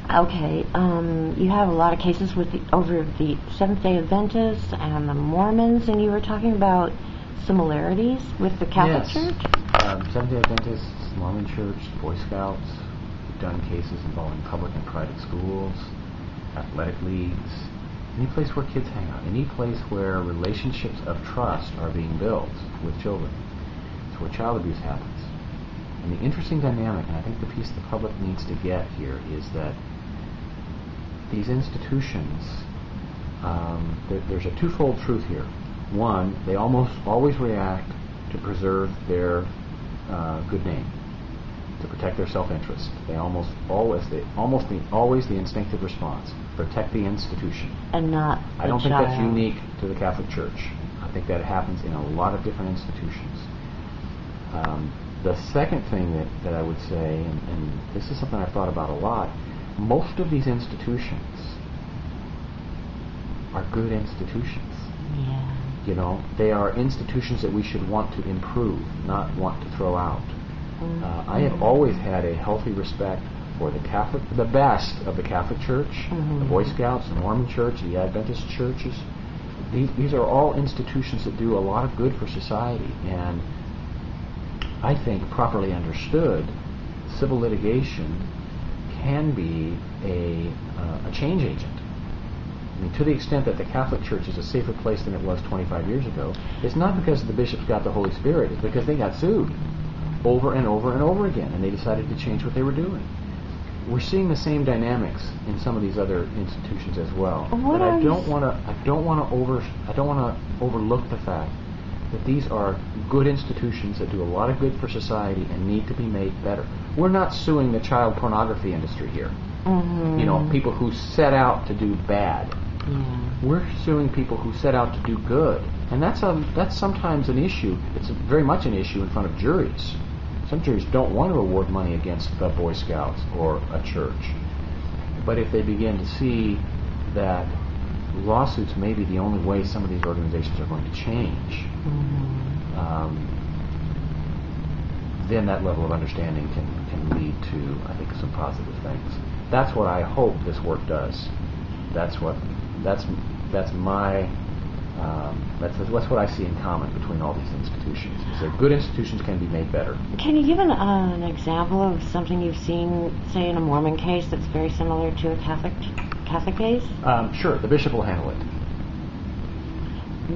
Okay, you have a lot of cases with over the Seventh-day Adventists and the Mormons, and you were talking about similarities with the Catholic Church? Seventh-day Adventists, Mormon Church, Boy Scouts. We've done cases involving public and private schools, athletic leagues, any place where kids hang out, any place where relationships of trust are being built with children. It's where child abuse happens. And the interesting dynamic, and I think the piece the public needs to get here, is that these institutions, there's a twofold truth here. One, they almost always react to preserve their good name, to protect their self-interest. They almost always the instinctive response: protect the institution. And not the I don't think child. that's unique to the Catholic Church. I think that happens in a lot of different institutions. The second thing that I would say, and this is something I've thought about a lot, most of these institutions are good institutions. Yeah. You know, they are institutions that we should want to improve, not want to throw out. I have always had a healthy respect for the best of the Catholic Church, the Boy Scouts, the Mormon Church, the Adventist churches. These are all institutions that do a lot of good for society, and I think properly understood, civil litigation can be a change agent. I mean, to the extent that the Catholic Church is a safer place than it was 25 years ago, it's not because the bishops got the Holy Spirit, it's because they got sued over and over and over again, and they decided to change what they were doing. We're seeing the same dynamics in some of these other institutions as well. But I don't want to overlook the fact that these are good institutions that do a lot of good for society and need to be made better. We're not suing the child pornography industry here. You know, people who set out to do bad. We're suing people who set out to do good, and that's sometimes an issue. It's very much an issue in front of juries. Some juries don't want to award money against the Boy Scouts or a church, but if they begin to see that lawsuits may be the only way some of these organizations are going to change, then that level of understanding can lead to, I think, some positive things. That's what I hope this work does. That's what I see in common between all these institutions. Is that good institutions can be made better. Can you give an example of something you've seen, say, in a Mormon case that's very similar to a Catholic case? Sure. The bishop will handle it.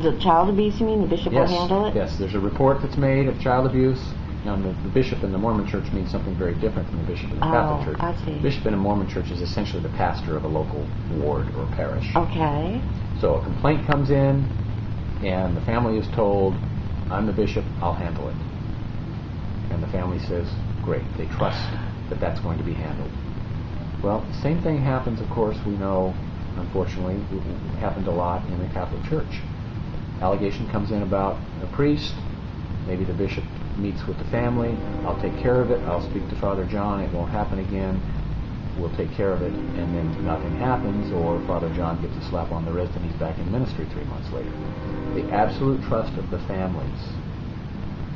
The child abuse, you mean? The bishop will handle it? Yes. There's a report that's made of child abuse. Now, the bishop in the Mormon church means something very different from the bishop in the Catholic church. I see. The bishop in a Mormon church is essentially the pastor of a local ward or parish. Okay. So a complaint comes in, and the family is told, I'm the bishop, I'll handle it. And the family says, great. They trust that that's going to be handled. Well, the same thing happens, of course, we know, unfortunately, it happened a lot in the Catholic Church. Allegation comes in about a priest. Maybe the bishop meets with the family. I'll take care of it. I'll speak to Father John. It won't happen again. We'll take care of it. And then nothing happens, or Father John gets a slap on the wrist and he's back in ministry 3 months later. The absolute trust of the families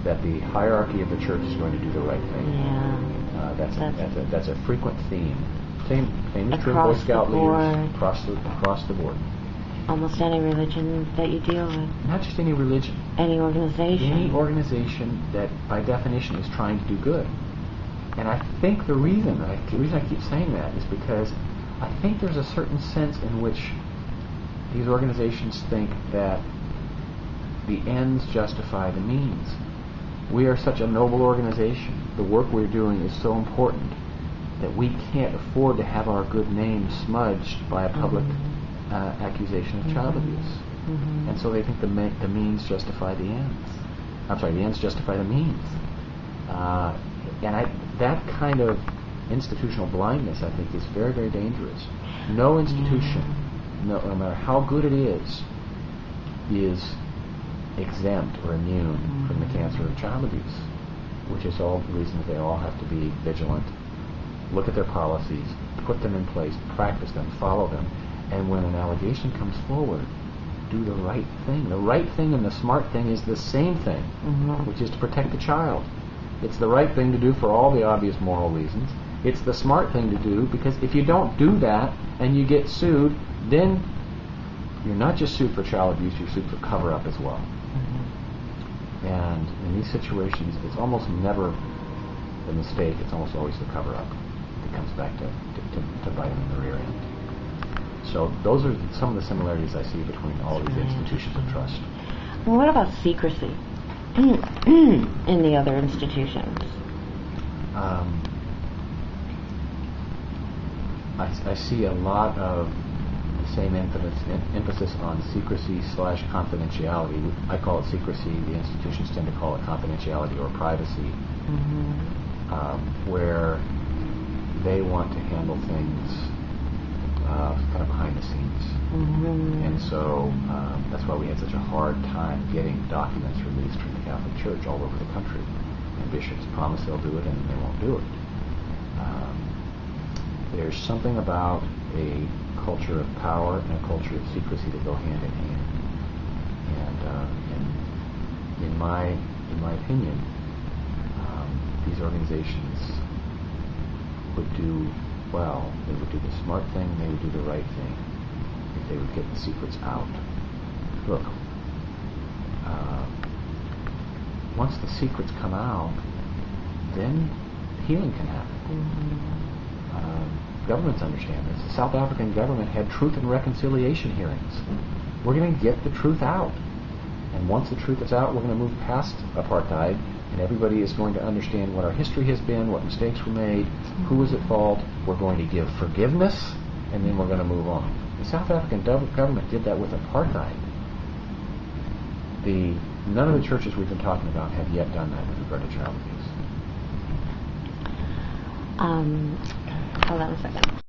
that the hierarchy of the church is going to do the right thing. Yeah. That's a frequent theme. Same is true of Boy Scout leaders across the board. Almost any religion that you deal with. Not just any religion. Any organization. Any organization that, by definition, is trying to do good. And I think the reason I keep saying that is because I think there's a certain sense in which these organizations think that the ends justify the means. We are such a noble organization. The work we're doing is so important that we can't afford to have our good name smudged by a public accusation of child abuse. And so they think the means justify the ends. I'm sorry, the ends justify the means. That kind of institutional blindness, I think, is very, very dangerous. No institution, no matter how good it is exempt or immune from the cancer of child abuse, which is all the reason that they all have to be vigilant, look at their policies, put them in place, practice them, follow them, and when an allegation comes forward, do the right thing. The right thing and the smart thing is the same thing, which is to protect the child. It's the right thing to do for all the obvious moral reasons, it's the smart thing to do, because if you don't do that and you get sued, then you're not just sued for child abuse, you're sued for cover-up as well. Mm-hmm. And in these situations, it's almost never the mistake, it's almost always the cover-up that comes back to bite them in the rear end. So those are some of the similarities I see between all these institutions of trust. Well, what about secrecy in the other institutions? I see a lot of the same emphasis on secrecy / confidentiality. I call it secrecy. The institutions tend to call it confidentiality or privacy, where they want to handle things kind of behind the scenes. And so that's why we had such a hard time getting documents released from the Catholic Church all over the country. And bishops promise they'll do it, and they won't do it. There's something about a culture of power and a culture of secrecy that go hand in hand. And in my opinion, these organizations would do well. They would do the smart thing, and they would do the right thing if they would get the secrets out. Look, once the secrets come out, then healing can happen. Governments understand this. The South African government had truth and reconciliation hearings. We're going to get the truth out. And once the truth is out, we're going to move past apartheid, and everybody is going to understand what our history has been, what mistakes were made, who was at fault. We're going to give forgiveness, and then we're going to move on. The South African government did that with apartheid. None of the churches we've been talking about have yet done that with regard to child abuse. Hold on a second.